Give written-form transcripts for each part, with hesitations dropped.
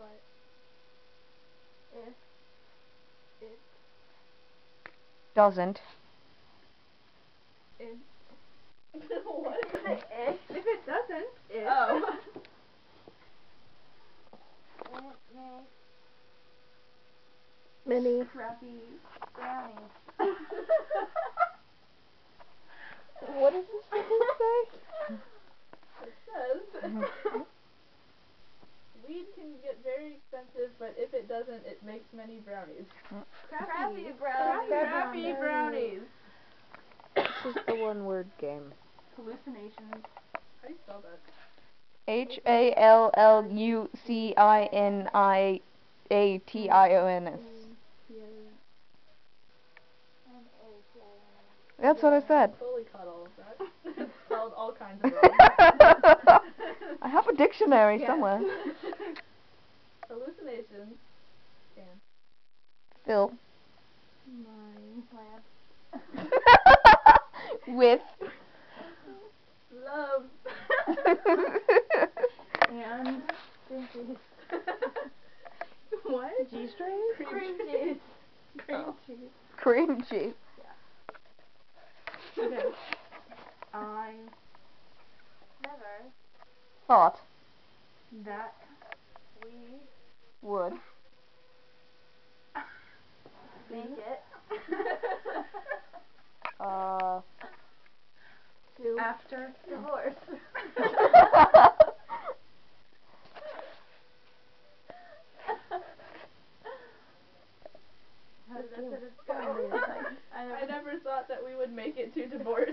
but if it doesn't. If What? if it doesn't, if Oh. it makes Many. crappy brownies. What does this say? It says weed can get very expensive, but if it doesn't, it makes many brownies. Crappy brownies. Crappy brownies. This is the one-word game. Hallucinations. How do you spell that? HALLUCINIATIONS. That's what I said. Totally caught all of that. It's spelled all kinds of wrong. I have a dictionary Yeah. somewhere. Hallucinations. Can. Phil. My lamp. With. Love. And green cheese. What? G-string? Cream cheese. Cream cheese. Cream cheese. Okay. I never Thought. that we Would. make it To. after divorce. How did that sentence go? I never thought that we would make it to divorce.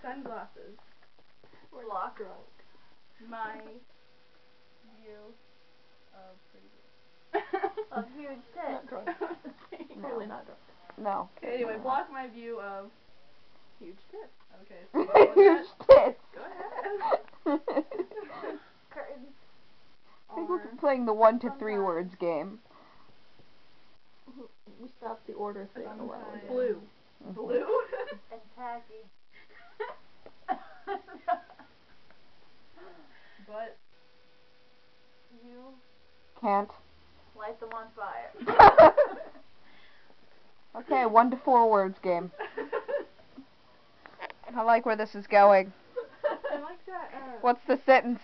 Sunglasses. We're Block. drunk. My View of pretty girls. of huge tits. Not drunk. Really not drunk. No. Okay, anyway, block my view of Huge tits. Okay, so what was Huge that? tits. Go ahead. Curtains. I think we're playing the 1 to 3 Sometimes. words game. We stopped the order thing a while Sometimes. ago. Blue. Blue? And tacky. But You Can't. light them on fire. Okay, 1 to 4 words game. I like where this is going. I like that. What's the sentence?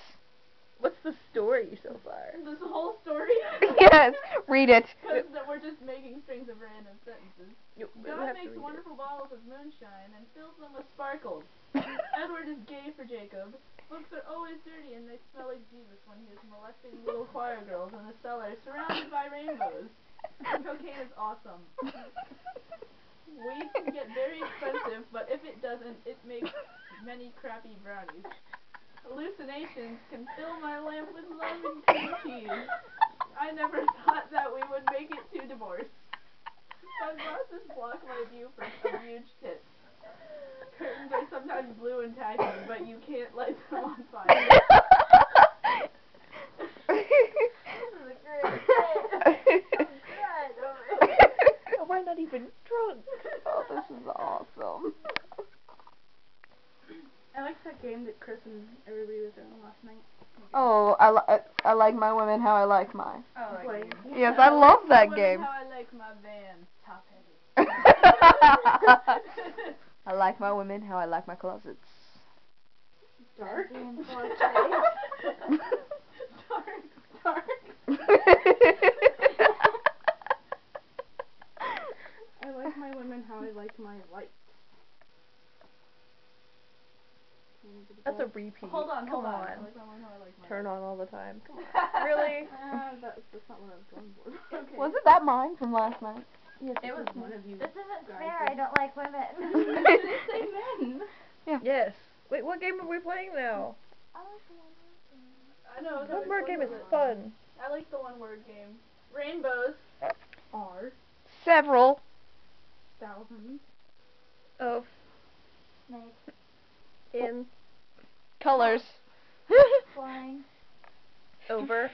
What's the story so far? this whole story? Yes, read it. Because we're just making strings of random sentences. We God have to makes read wonderful bottles of moonshine and fills them with sparkles. Edward is gay for Jacob. Books are always dirty and they smell like Jesus when he is molesting little choir girls in the cellar surrounded by rainbows. Cocaine is awesome. Weed can get very expensive, but if it doesn't, it makes many crappy brownies. Hallucinations can fill my lamp with love and cream cheese. I never thought that we would make it to divorce. Sunglasses block my view of huge tits. Curtains are sometimes blue and tacky, but you can't light them on fire. This is a great day. I'm good over here. We're not even drunk. Oh, this is awesome. I like that game that Chris and everybody was doing last night. Oh, I like my women how I like mine. I like Play. it. Yes, I love that Women game. How I like my van, top heavy. I like my women how I like my closets. Dark. Dark. I like my women how I like my lights. That's a repeat. Hold on. I like I like my women how I like my Turn on all the time. Come on. Really? That's not what I was going for. Okay. Wasn't that mine from last night? Yes, it was one of you. This isn't guys fair. I don't like women. I didn't say men. Yes. Wait, what game are we playing now? I know. One word game is fun. I like the one-word game. Rainbows Are Several. thousands Of Snake in Colors. flying over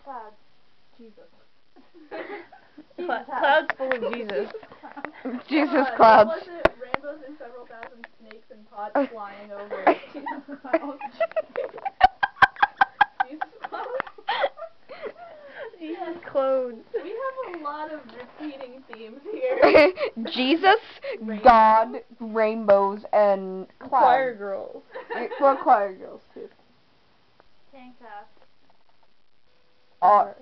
clouds. Jesus. clouds full of Jesus. Jesus clouds. What was it? Rainbows and several thousand snakes and pots flying over Jesus clouds. Jesus, God, rainbows, and Choir clouds. girls. Well, choir girls too. Tank top. R.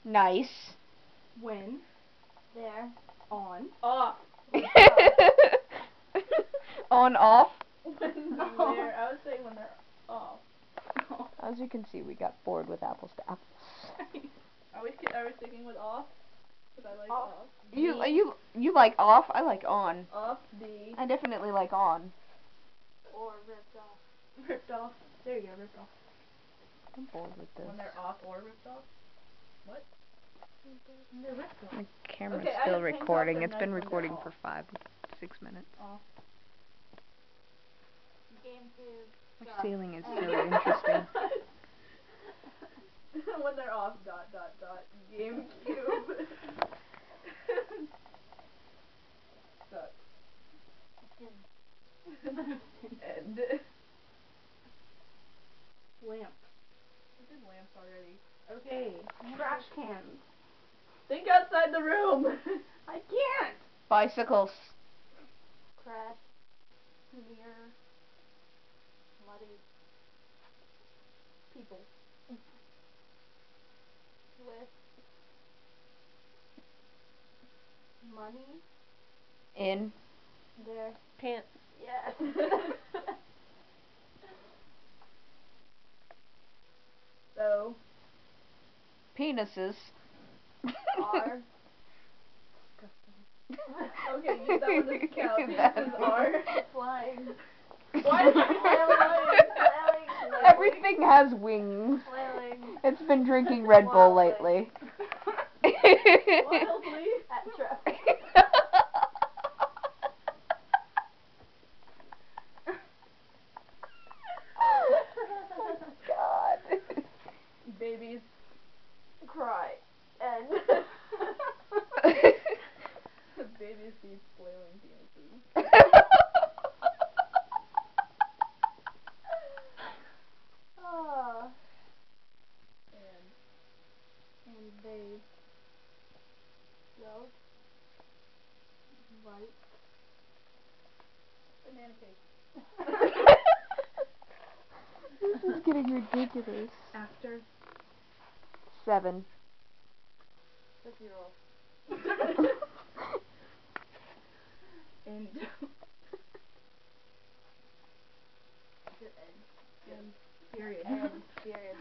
Nice. When? There. On. Off. On, off. When they're, I would say when they're off. As you can see, we got bored with apples to apples. Are we sticking with off? Because I like Off. off. You like off? I like on. Off the I definitely like on. Or ripped off. ripped off. There you go, ripped off. I'm bored with this. When they're off or ripped off. What? They're ripped off. My camera's Okay, I still have tank tops recording. and It's been nice when they're recording off. for 6 minutes. Off. GameCube. My Sucks. ceiling is really interesting. When they're off. ... GameCube. Sucks. And Lamp. we did lamps already. Okay. Trash cans. Think outside the room. I can't. Bicycles. Crash. Mirror. Muddy. People. With. Money. In. There. Pants. Yes. So Penises. R. okay, that one doesn't count. That- This is R. Flying. Why is it Flailing. Everything has wings. Flailing. It's been drinking Red Bull Wildly. lately. Wildly? At traffic. God. Babies. Cry. And. Babies see flailing penises. Ah. And They. Road. Right. banana cake. This is getting ridiculous. After. 7. 6-year-old. And. Your end. Period. End. Period.